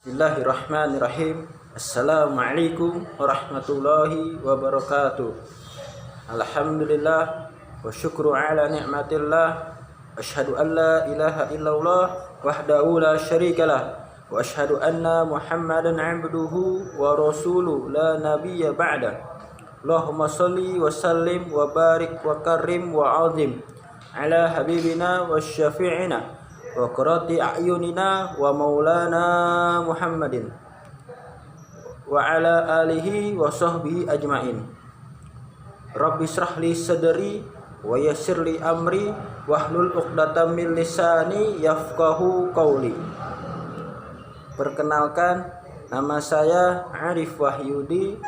Bismillahirrahmanirrahim. Assalamualaikum warahmatullahi wabarakatuh. Alhamdulillah wa syukru ala ni'matillah. Asyhadu an la ilaha illallah wahdahu la syarikalah wa asyhadu anna Muhammadan 'abduhu wa rasuluhu la nabiyya ba'da. Allahumma shalli wa sallim wa barik wa karim wa 'azim ala habibina wa syafi'ina wa qurrati a'yunina wa maulana Muhammadin wa ala alihi wa sahbihi ajmain. Rabbi shrah li sadri wa yassir li amri wahlul 'uqdatam min lisani yafqahu qawli. Perkenalkan, nama saya Arif Wahyudi,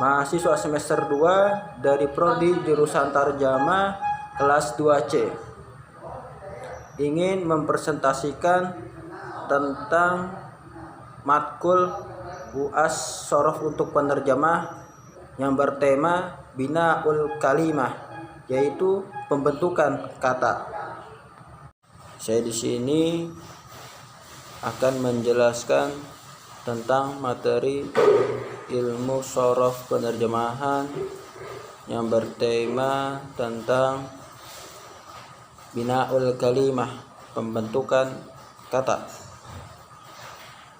mahasiswa semester 2 dari prodi jurusan Tarjamah kelas 2C. Ingin mempresentasikan tentang matkul UAS Shorof untuk penerjemah yang bertema Bina'ul Kalimah, yaitu pembentukan kata. Saya di sini akan menjelaskan tentang materi ilmu shorof penerjemahan yang bertema tentang Bina'ul Kalimah, pembentukan kata.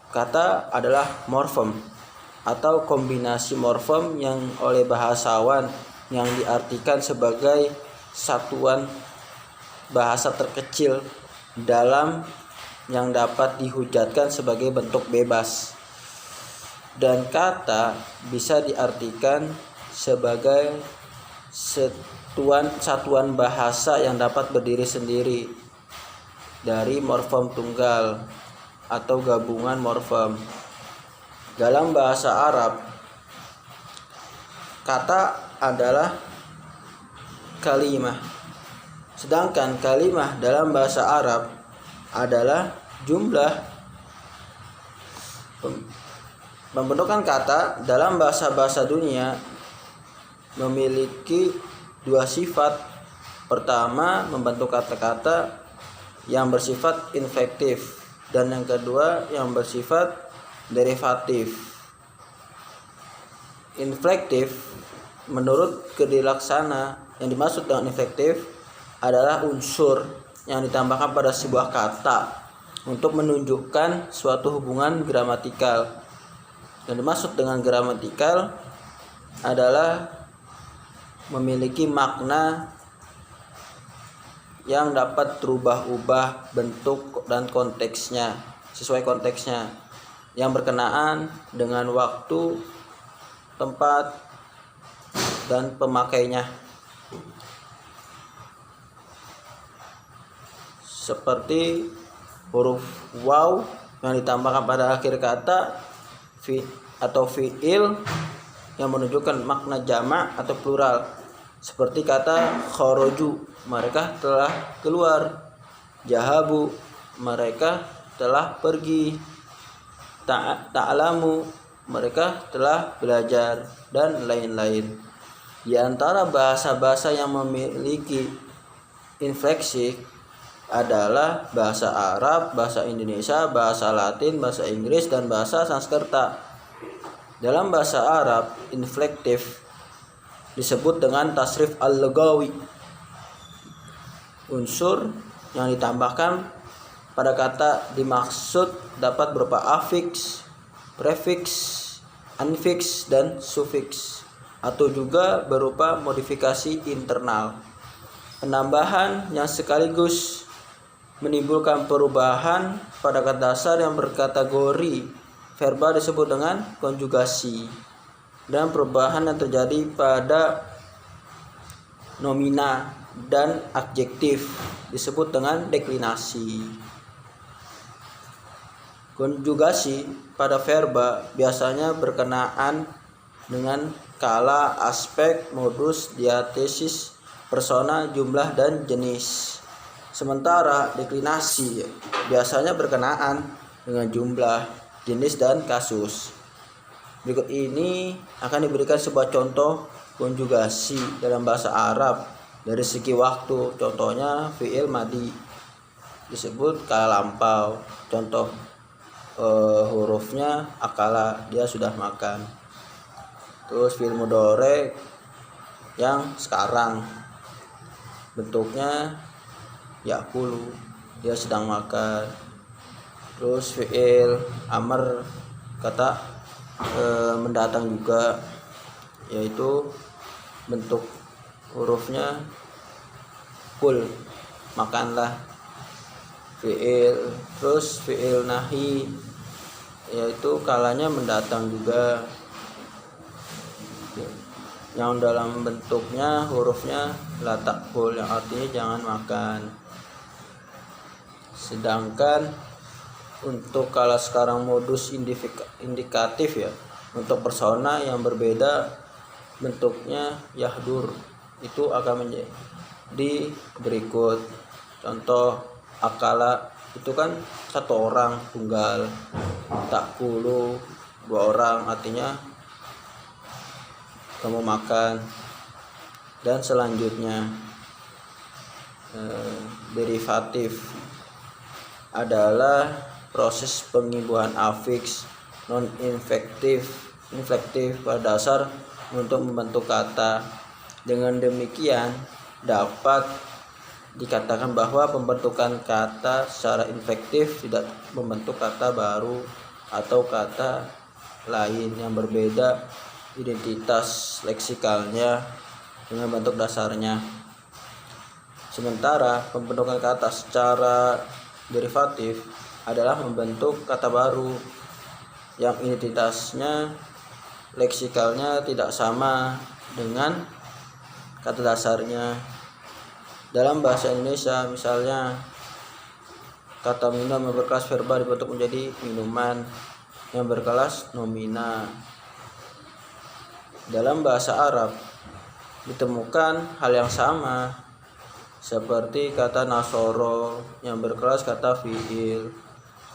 Kata adalah morfem atau kombinasi morfem yang oleh bahasawan yang diartikan sebagai satuan bahasa terkecil dalam yang dapat dihujatkan sebagai bentuk bebas. Dan kata bisa diartikan sebagai satuan bahasa yang dapat berdiri sendiri dari morfem tunggal atau gabungan morfem. Dalam bahasa Arab, kata adalah kalimah, sedangkan kalimah dalam bahasa Arab adalah jumlah. Pembentukan kata dalam bahasa-bahasa dunia memiliki dua sifat. Pertama, membentuk kata-kata yang bersifat inflektif, dan yang kedua yang bersifat derivatif. Inflektif, menurut Kedai Laksana, yang dimaksud dengan inflektif adalah unsur yang ditambahkan pada sebuah kata untuk menunjukkan suatu hubungan gramatikal. Yang dimaksud dengan gramatikal adalah memiliki makna yang dapat berubah-ubah bentuk dan konteksnya sesuai konteksnya yang berkenaan dengan waktu, tempat, dan pemakainya. Seperti huruf waw yang ditambahkan pada akhir kata atau fi'il yang menunjukkan makna jamak atau plural, seperti kata khoroju, mereka telah keluar, jahabu, mereka telah pergi, ta'alamu, mereka telah belajar, dan lain-lain. Di antara bahasa-bahasa yang memiliki infleksi adalah bahasa Arab, bahasa Indonesia, bahasa Latin, bahasa Inggris, dan bahasa Sanskerta. Dalam bahasa Arab, inflektif disebut dengan tasrif al-lughawi. Unsur yang ditambahkan pada kata dimaksud dapat berupa afiks, prefiks, anfiks, dan sufiks, atau juga berupa modifikasi internal. Penambahan yang sekaligus menimbulkan perubahan pada kata dasar yang berkategori verba disebut dengan konjugasi, dan perubahan yang terjadi pada nomina dan adjektif disebut dengan deklinasi. Konjugasi pada verba biasanya berkenaan dengan kala, aspek, modus, diatesis, persona, jumlah, dan jenis. Sementara deklinasi biasanya berkenaan dengan jumlah, jenis, dan kasus. Berikut ini akan diberikan sebuah contoh konjugasi dalam bahasa Arab dari segi waktu. Contohnya fi'il madi disebut kala lampau. Contoh hurufnya akala, dia sudah makan. Terus fi'il mudhari yang sekarang bentuknya yakulu, dia sedang makan. Terus fi'il amr kata mendatang juga, yaitu bentuk hurufnya kul, makanlah. Terus fi'il nahi, yaitu kalanya mendatang juga, yang dalam bentuknya hurufnya la ta'kul, yang artinya jangan makan. Sedangkan untuk kalau sekarang modus indikatif ya, untuk persona yang berbeda bentuknya yahdur, itu akan menjadi berikut. Contoh akala itu kan satu orang tunggal, takulu dua orang, artinya kamu makan. Dan selanjutnya derivatif adalah proses pengimbuhan afiks non infektif pada dasar untuk membentuk kata. Dengan demikian dapat dikatakan bahwa pembentukan kata secara infektif tidak membentuk kata baru atau kata lain yang berbeda identitas leksikalnya dengan bentuk dasarnya. Sementara pembentukan kata secara derivatif adalah membentuk kata baru yang identitasnya leksikalnya tidak sama dengan kata dasarnya. Dalam bahasa Indonesia misalnya kata minum yang berkelas verba dibentuk menjadi minuman yang berkelas nomina. Dalam bahasa Arab ditemukan hal yang sama, seperti kata nasoro yang berkelas kata fi'il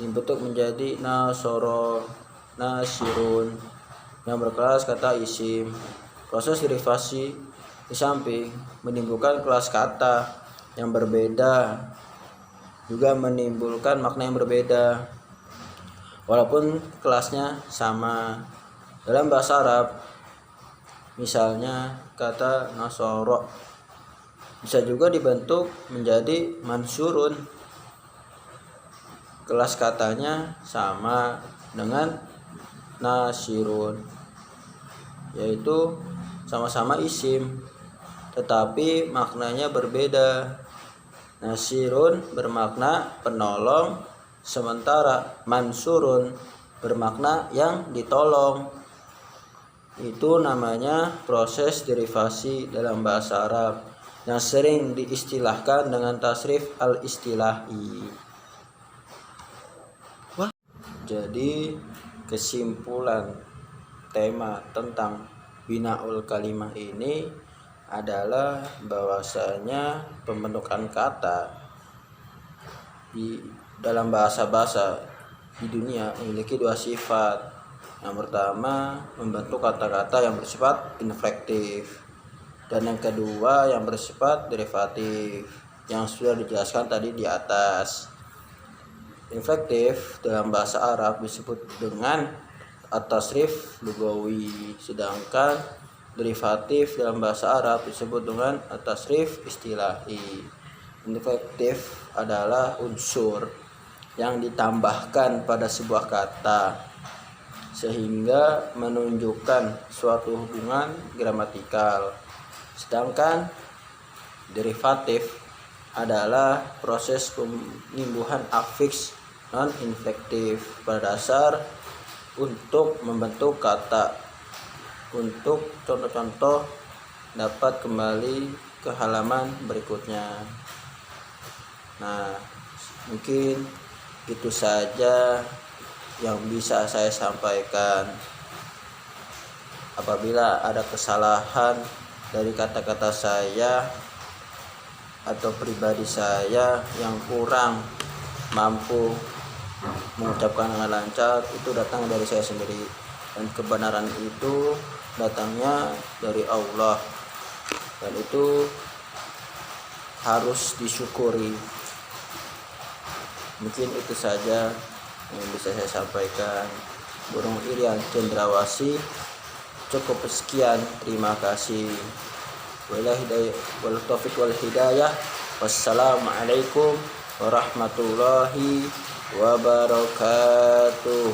dibentuk menjadi nasoro, nasirun yang berkelas kata isim. Proses derivasi di samping menimbulkan kelas kata yang berbeda juga menimbulkan makna yang berbeda walaupun kelasnya sama. Dalam bahasa Arab misalnya kata nasoro bisa juga dibentuk menjadi mansurun, kelas katanya sama dengan nasirun, yaitu sama-sama isim tetapi maknanya berbeda. Nasirun bermakna penolong, sementara mansurun bermakna yang ditolong. Itu namanya proses derivasi dalam bahasa Arab yang sering diistilahkan dengan tasrif al-istilahi. Jadi kesimpulan tema tentang binaul kalimah ini adalah bahwasanya pembentukan kata di dalam bahasa-bahasa di dunia memiliki dua sifat. Yang pertama, membentuk kata-kata yang bersifat inflektif, dan yang kedua yang bersifat derivatif yang sudah dijelaskan tadi di atas. Inflektif dalam bahasa Arab disebut dengan at-tasrif lugawi, sedangkan derivatif dalam bahasa Arab disebut dengan at-tasrif istilahi. Inflektif adalah unsur yang ditambahkan pada sebuah kata sehingga menunjukkan suatu hubungan gramatikal. Sedangkan derivatif adalah proses penimbuhan afiks non inflektif pada dasar untuk membentuk kata. Untuk contoh-contoh dapat kembali ke halaman berikutnya. Nah, mungkin itu saja yang bisa saya sampaikan. Apabila ada kesalahan dari kata-kata saya atau pribadi saya yang kurang mampu mengucapkan dengan lancar, itu datang dari saya sendiri, dan kebenaran itu datangnya dari Allah, dan itu harus disyukuri. Mungkin itu saja. yang bisa saya sampaikan. Burung Irian Cendrawasih. Cukup sekian, terima kasih. Wal taufiq wal hidayah. Wassalamualaikum warahmatullahi wabarakatuh.